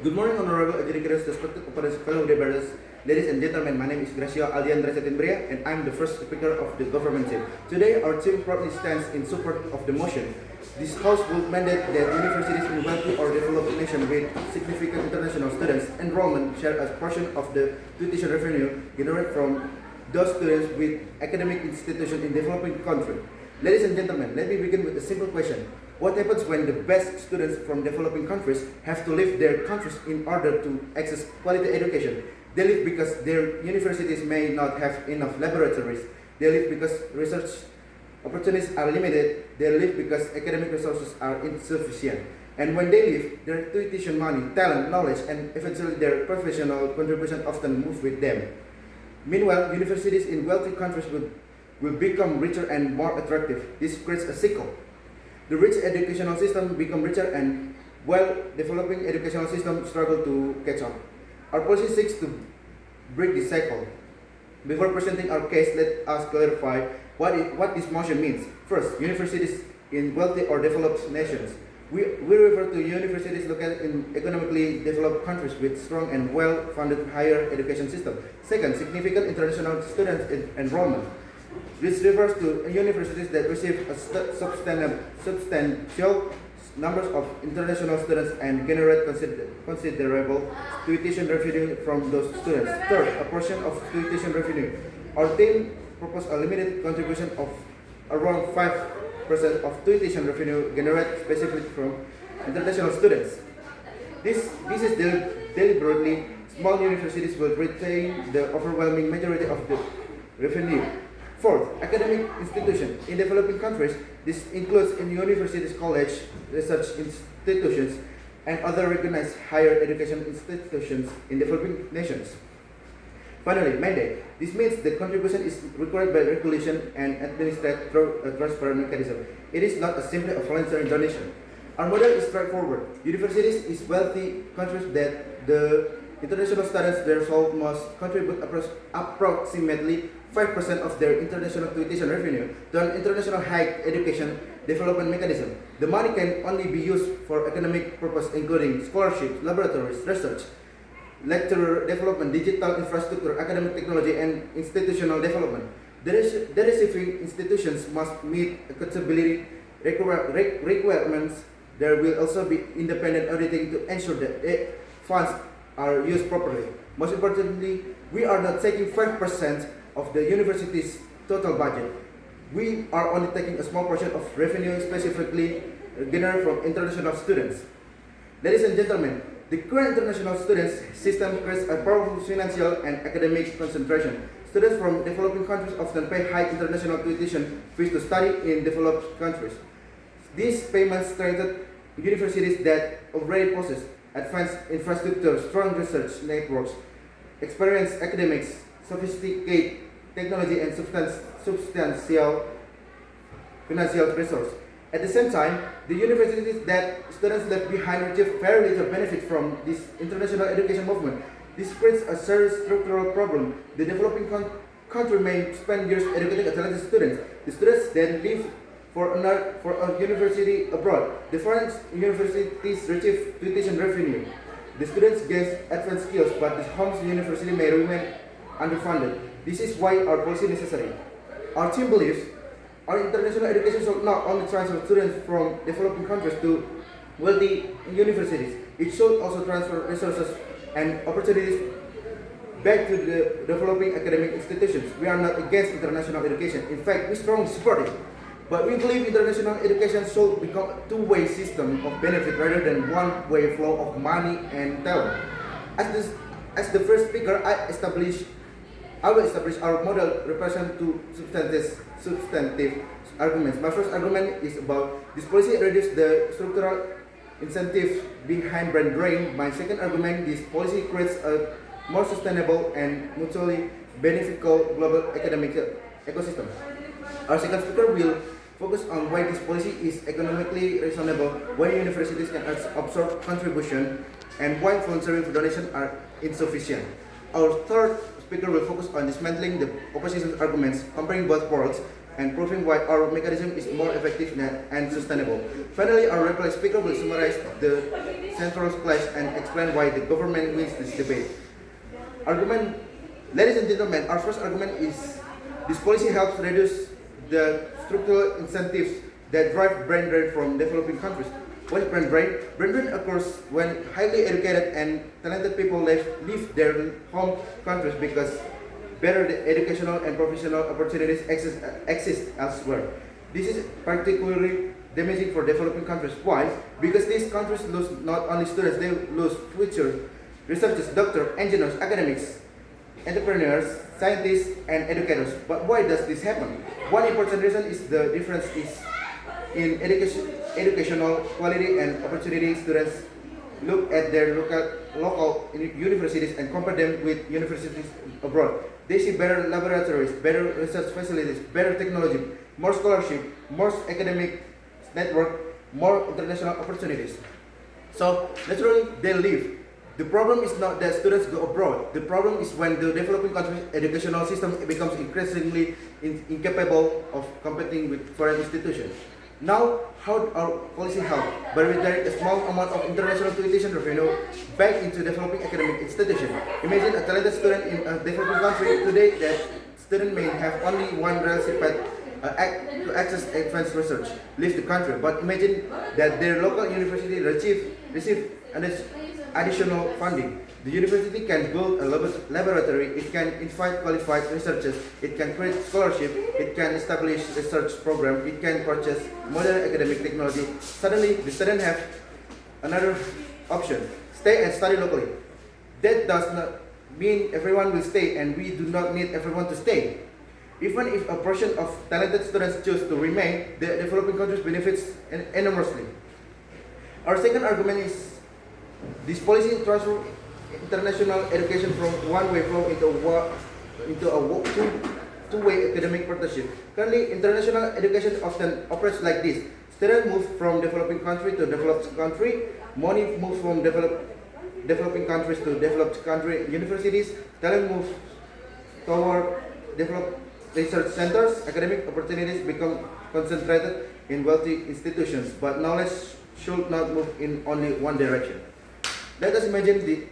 Good morning, honorable educators, respected fellow debaters, ladies and gentlemen. My name is aldhiandra and I'm the first speaker of the government team. Today, our team proudly stands in support of the motion. This House will mandate that universities in wealthy or developed nations with significant international students enrollment share a portion of the tuition revenue generated from those students with academic institutions in developing countries. Ladies and gentlemen, let me begin with a simple question. What happens when the best students from developing countries have to leave their countries in order to access quality education? They leave because their universities may not have enough laboratories. They leave because research opportunities are limited. They leave because academic resources are insufficient. And when they leave, their tuition money, talent, knowledge, and eventually their professional contribution often move with them. Meanwhile, universities in wealthy countries will become richer and more attractive. This creates a cycle. The rich educational system become richer and while developing educational system struggle to catch up. Our policy seeks to break this cycle. Before presenting our case, let us clarify what this motion means. First, universities in wealthy or developed nations. We refer to universities located in economically developed countries with strong and well-funded higher education system. Second, significant international student enrollment. This refers to universities that receive a substantial numbers of international students and generate considerable tuition revenue from those students. Third, a portion of tuition revenue. Our team proposed a limited contribution of around 5% of tuition revenue generated specifically from international students. This is deliberately small universities will retain the overwhelming majority of the revenue. Fourth, academic institutions. In developing countries, this includes in universities, college, research institutions, and other recognized higher education institutions in developing nations. Finally, mandate. This means the contribution is required by regulation and administered through a transparent mechanism. It is not simply a voluntary donation. Our model is straightforward. Universities is wealthy countries that the international students themselves must contribute approximately 5% of their international tuition revenue to an international higher education development mechanism. The money can only be used for academic purposes including scholarships, laboratories, research, lecturer development, digital infrastructure, academic technology, and institutional development. The receiving institutions must meet accountability requirements. There will also be independent auditing to ensure that funds are used properly. Most importantly, we are not taking 5% of the university's total budget. We are only taking a small portion of revenue specifically generated from international students. Ladies and gentlemen, the current international students system creates a powerful financial and academic concentration. Students from developing countries often pay high international tuition fees to study in developed countries. These payments strengthen universities that already possess advanced infrastructure, strong research networks, experienced academics, sophisticated technology, and substantial financial resources. At the same time, the universities that students left behind receive very little benefit from this international education movement. This creates a serious structural problem. The developing country may spend years educating a talented students. The students then leave for a university abroad. The foreign universities receive tuition revenue. The students gain advanced skills, but the home university may remain underfunded. This is why our policy is necessary. Our team believes our international education should not only transfer students from developing countries to wealthy universities, it should also transfer resources and opportunities back to the developing academic institutions. We are not against international education. In fact, we strongly support it. But we believe international education should become a two-way system of benefit rather than one-way flow of money and talent. As the first speaker, I will establish our model represent two substantive arguments. My first argument is about this policy reduces the structural incentives behind brain drain. My second argument, this policy creates a more sustainable and mutually beneficial global academic ecosystem. Our second speaker will focus on why this policy is economically reasonable, why universities can absorb contribution, and why voluntary donations are insufficient. Our third speaker will focus on dismantling the opposition's arguments, comparing both worlds, and proving why our mechanism is more effective and sustainable. Finally, our reply speaker will summarize the central clash and explain why the government wins this debate. Argument, ladies and gentlemen, our first argument is this policy helps reduce the structural incentives that drive brain drain from developing countries. What is brain drain? Brain drain occurs when highly educated and talented people leave their home countries because better educational and professional opportunities exist elsewhere. This is particularly damaging for developing countries. Why? Because these countries lose not only students, they lose future researchers, doctors, engineers, academics, entrepreneurs, scientists, and educators. But why does this happen? One important reason is the difference is in educational quality and opportunity. Students look at their local universities and compare them with universities abroad. They see better laboratories, better research facilities, better technology, more scholarship, more academic network, more international opportunities. So naturally they leave. The problem is not that students go abroad. The problem is when the developing country's educational system becomes increasingly incapable of competing with foreign institutions. Now, how our policy help? By redirecting a small amount of international tuition revenue back into developing academic institutions. Imagine a talented student in a developing country today. That student may have only one relative path to access advanced research, leave the country. But imagine that their local university receive additional funding. The university can build a laboratory, it can invite qualified researchers, it can create scholarship, it can establish research program, it can purchase modern academic technology. Suddenly, the students have another option: stay and study locally. That does not mean everyone will stay, and we do not need everyone to stay. Even if a portion of talented students choose to remain, the developing countries benefits enormously. Our second argument is this policy transfers international education from one-way flow into a two-way academic partnership. Currently, international education often operates like this: students move from developing country to developed country, money moves from developing countries to developed country universities, talent moves toward developed research centers, academic opportunities become concentrated in wealthy institutions, but knowledge should not move in only one direction. Let us imagine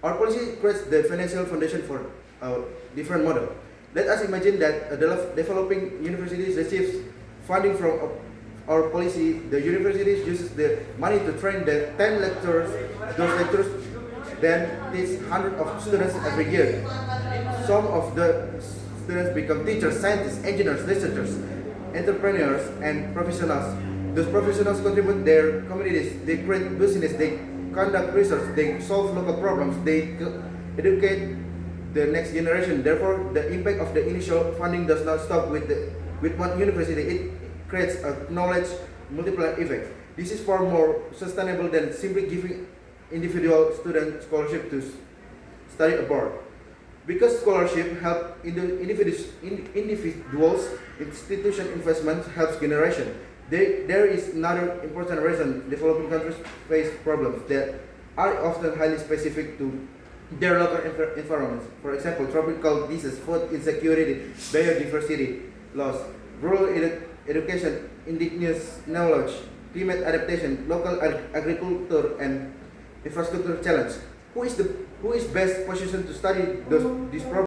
our policy creates the financial foundation for a different model. Let us imagine that a developing university receives funding from our policy. The university uses the money to train the 10 lecturers. Those lecturers then teach hundreds of students every year. Some of the students become teachers, scientists, engineers, researchers, entrepreneurs, and professionals. Those professionals contribute their communities. They create business. They conduct research, they solve local problems, they educate the next generation. Therefore, the impact of the initial funding does not stop with one university. It creates a knowledge multiplier effect. This is far more sustainable than simply giving individual student scholarship to study abroad. Because scholarship help individuals, institution investment helps generation. There is another important reason developing countries face problems that are often highly specific to their local environments. For example, tropical diseases, food insecurity, biodiversity loss, rural education, indigenous knowledge, climate adaptation, local agriculture, and infrastructure challenge. Who is best positioned to study these problems?